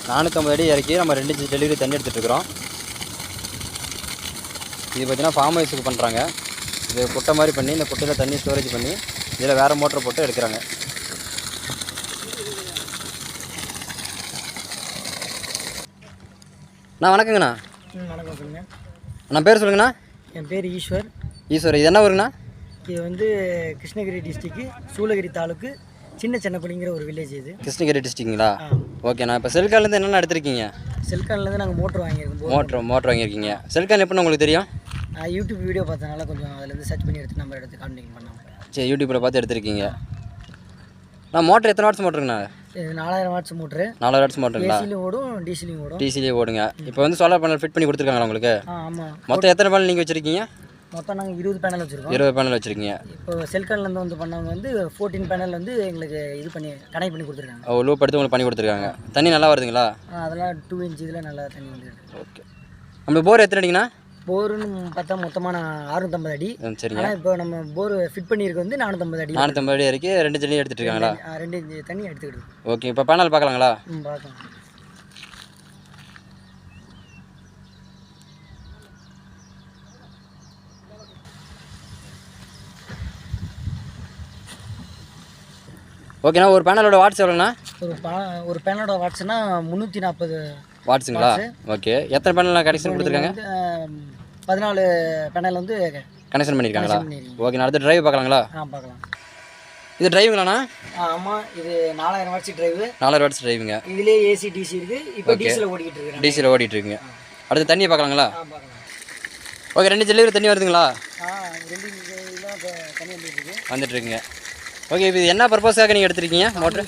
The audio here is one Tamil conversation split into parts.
450 அடி இறக்கி நம்ம 2 இன்ச் டெலிவரி தண்ணி எடுத்துகிட்ருக்குறோம். இது பார்த்திங்கன்னா ஃபார்ம் ஹவுஸுக்கு பண்ணுறாங்க. இது குட்டை மாதிரி பண்ணி இந்த குட்டையில் தண்ணி ஸ்டோரேஜ் பண்ணி இதில் வேறு மோட்டர் போட்டு எடுக்கிறாங்க. வணக்கங்கண்ணா. வணக்கம் சொல்லுங்கள். அண்ணா பேர் சொல்லுங்கண்ணா. என் பேர் ஈஸ்வர். இது என்ன ஊருங்கண்ணா? இது வந்து கிருஷ்ணகிரி டிஸ்ட்ரிக்கு சூளகிரி தாலுக்கு சின்ன சென்னப்பள்ளிங்கிற ஒரு வில்லேஜ். இது கிருஷ்ணகிரி டிஸ்ட்ரிக்ங்களா? ஓகேண்ணா. இப்போ செல்கான்லேருந்து என்னென்ன எடுத்துருக்கீங்க? செல்கான்லேருந்து நாங்கள் மோட்ரு வாங்கியிருக்கோம். மோட்ரு வாங்கியிருக்கீங்க. செல்கான் எப்படின்னு உங்களுக்கு தெரியும்? யூடியூப் வீடியோ பார்த்தனால கொஞ்சம் அதிலேருந்து சர்ச் பண்ணி எடுத்து நம்ம எடுத்து கான்டாக்ட் பண்ணோம். சரி, யூடியூப்பில் பார்த்து எடுத்துருக்கீங்க. மோட்ரு எத்தனை வாட்ஸ் மோட்டருங்கண்ணா? இது 4000 வாட்ஸ் மோட்ரு. 4000 வாட்ஸ் மோட்டருங்களா? ஏசிலையும் ஓடும், டிசிலையும் ஓடும். டிசிலேயே ஓடுங்க. இப்போ வந்து சோலார் பேனல் ஃபிட் பண்ணி கொடுத்துருக்காங்களா உங்களுக்கு? ஆமாம். மொத்தம் எத்தனை பேனல் நீங்கள் வச்சுருக்கீங்க? மொத்தம் நாங்கள் 20 பேனல் வச்சுருக்கோம். 20 பேனல் வச்சுருக்கீங்க. இப்போ செல்கான்லேருந்து வந்து பண்ணவங்க வந்து 14 பேனல் வந்து எங்களுக்கு இது பண்ணி கனெக்ட் பண்ணி கொடுத்துருக்காங்க. லூப் எடுத்து உங்களுக்கு பண்ணி கொடுத்துருக்காங்க. தண்ணி நல்லா வருதுங்களா? அதெல்லாம் 2 இன்ச் இதில் நல்லா தண்ணி வந்து. ஓகே. நம்ம போர் எத்தனை அடிங்கண்ணா? போருன்னு பார்த்தா மொத்தமாக 650 அடி. சரிங்க. ஆனால் இப்போ நம்ம போர் ஃபிட் பண்ணியிருக்கு வந்து 450 அடி. 450 அடி வரைக்கும் 2 தண்ணி எடுத்துகிட்டு இருக்காங்களா? 2 இன்ச் தண்ணி எடுத்துக்கிடுது. ஓகே. இப்போ பேனல் பார்க்கலாங்களா? பார்க்கலாம். ஓகேண்ணா. ஒரு பேனலோட வாட்ஸ் எவ்வளோண்ணா? ஒரு பேனலோட வாட்ஸ்னா 340 வாட்ஸுங்களா? ஓகே. எத்தனை பேனல் கனெக்ஷன் கொடுத்துருக்காங்க? 14 பேனல் வந்து கனெக்ஷன் பண்ணியிருக்காங்களா? ஓகே. அடுத்த டிரைவ் பார்க்கலாங்களா? பார்க்கலாம். இது டிரைவுங்களாண்ணா? ஆமாம். இது 4000 வாட்ஸ் டிரைவு. 4000 வாட்ஸ் டிரைவுங்க. இதுலேயே ஏசி டிசி இருக்குது. இப்போ டீசலில் ஓடிக்கிட்டு இருக்கு. டீசலில் ஓடிட்டு இருக்குங்க. அடுத்து தண்ணியை பார்க்கலாங்களா? பார்க்கலாம். ஓகே. 2 டெலிவரி தண்ணி வருதுங்களா? 2 தண்ணி வந்துட்டுருக்குங்க. ஓகே. இது என்ன பர்பஸ்க்காக நீங்கள் எடுத்துருக்கீங்க மோட்ரு?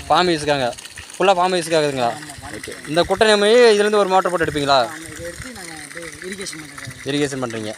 ஃபார்ம் யூஸுக்காக. ஃபுல்லாக ஃபார்ம் யூஸுக்காகுதுங்களா? ஓகே. இந்த குட்டை நம்ம இதுலேருந்து ஒரு மோட்டர் போட்டு எடுப்பீங்களா? இதை எடுத்து நாங்கள் இரிகேஷன் பண்ணுறோம். இரிகேஷன் பண்ணுறீங்க.